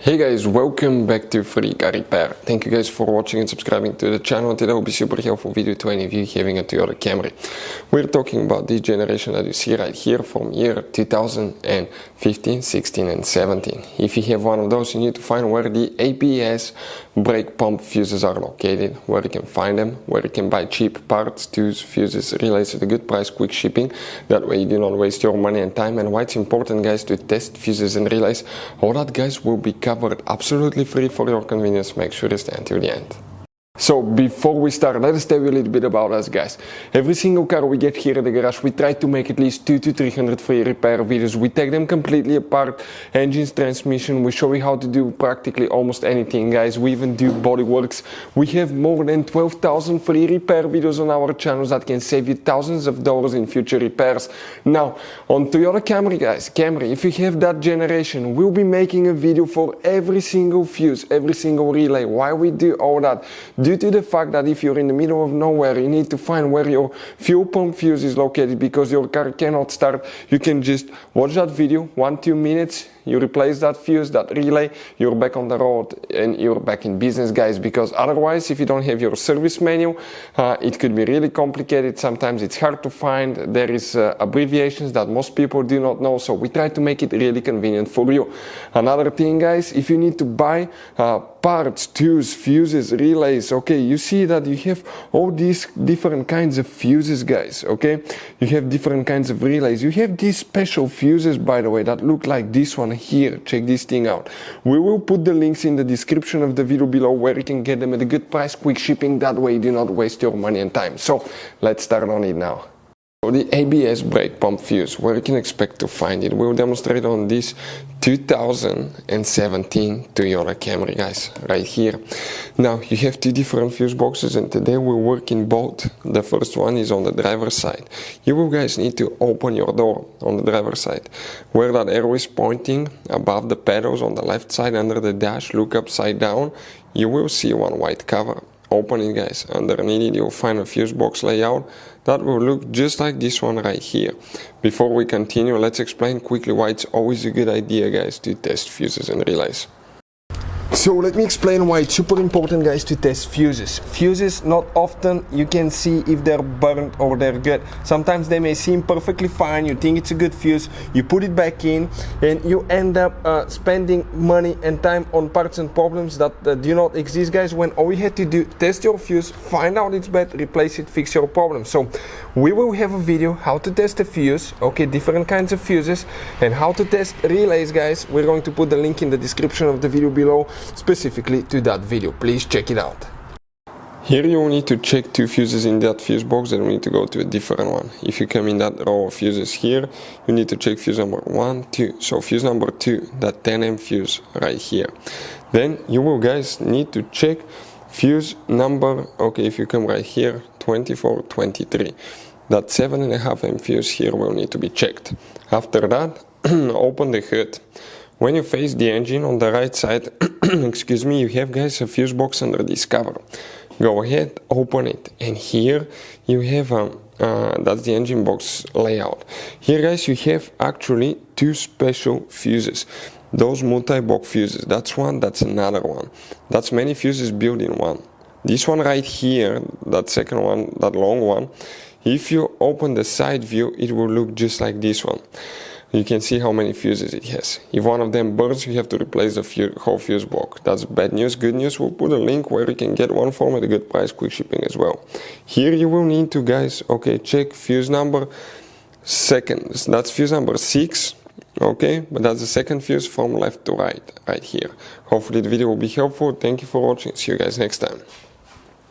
Hey guys, welcome back to Free Car Repair. Thank you guys for watching and subscribing to the channel. Today will be super helpful video to any of you having a Toyota Camry. We're talking about this generation that you see right here from year 2015, 16 and 17. If you have one of those, you need to find where the ABS brake pump fuses are located, where you can find them, where you can buy cheap parts, tools, fuses, relays at a good price, quick shipping. That way you do not waste your money and time. And why it's important, guys, to test fuses and relays. All that, guys, will be covered absolutely free for your convenience. Make sure to stay until the end. So before we start, let us tell you a little bit about us, guys. Every single car we get here at the garage, we try to make at least 200 to 300 free repair videos. We take them completely apart, engines, transmission. We show you how to do practically almost anything, guys. We even do body works. We have more than 12,000 free repair videos on our channels that can save you thousands of dollars in future repairs. Now, on Toyota Camry, guys, if you have that generation, we'll be making a video for every single fuse, every single relay. Why we do all that? Due to the fact that if you're in the middle of nowhere, you need to find where your fuel pump fuse is located because your car cannot start. You can just watch that video, 1-2 minutes, you replace that fuse, that relay, you're back on the road and you're back in business, guys, because otherwise, if you don't have your service manual, it could be really complicated. Sometimes it's hard to find. There is abbreviations that most people do not know, so we try to make it really convenient for you. Another thing, guys, if you need to buy parts, tools, fuses, relays, okay, you see that you have all these different kinds of fuses, guys, okay? You have different kinds of relays. You have these special fuses, by the way, that look like this one here. Check this thing out. We will put the links in the description of the video below where you can get them at a good price, quick shipping. That way you do not waste your money and time. So let's start on it now. The ABS brake pump fuse, where you can expect to find it, we'll demonstrate on this 2017 Toyota Camry, guys, right here. Now, you have two different fuse boxes and today we'll work in both. The first one is on the driver's side. You will, guys, need to open your door on the driver's side. Where that arrow is pointing above the pedals on the left side under the dash, look upside down, you will see one white cover. Open it, guys. Underneath it you'll find a fuse box layout that will look just like this one right here. Before we continue, let's explain quickly why it's always a good idea, guys, to test fuses and relays. So let me explain why it's super important, guys, to test fuses. Fuses, not often you can see if they're burnt or they're good. Sometimes they may seem perfectly fine, you think it's a good fuse, you put it back in and you end up spending money and time on parts and problems that do not exist, guys, when all you had to do, test your fuse, find out it's bad, replace it, fix your problem. So we will have a video how to test a fuse, okay, different kinds of fuses, and how to test relays, guys. We're going to put the link in the description of the video below specifically to that video. Please check it out. Here you will need to check two fuses in that fuse box, then we need to go to a different one. If you come in that row of fuses here, you need to check fuse number 1, 2. So fuse number 2, that 10M fuse right here. Then you will, guys, need to check fuse number, okay, if you come right here, 24, 23. That 7.5M fuse here will need to be checked. After that, open the hood. When you face the engine on the right side, excuse me, you have, guys, a fuse box under this cover. Go ahead, open it, and here you have that's the engine box layout. Here, guys, you have actually two special fuses. Those multi-box fuses, that's one, that's another one. That's many fuses built in one. This one right here, that second one, that long one, if you open the side view, it will look just like this one. You can see how many fuses it has. If one of them burns, you have to replace the whole fuse box. That's bad news. Good news, we'll put a link where you can get one for at a good price, quick shipping as well. Here you will need to, guys, okay, check fuse number second. That's fuse number 6, okay, but that's the second fuse from left to right, right here. Hopefully the video will be helpful. Thank you for watching. See you guys next time.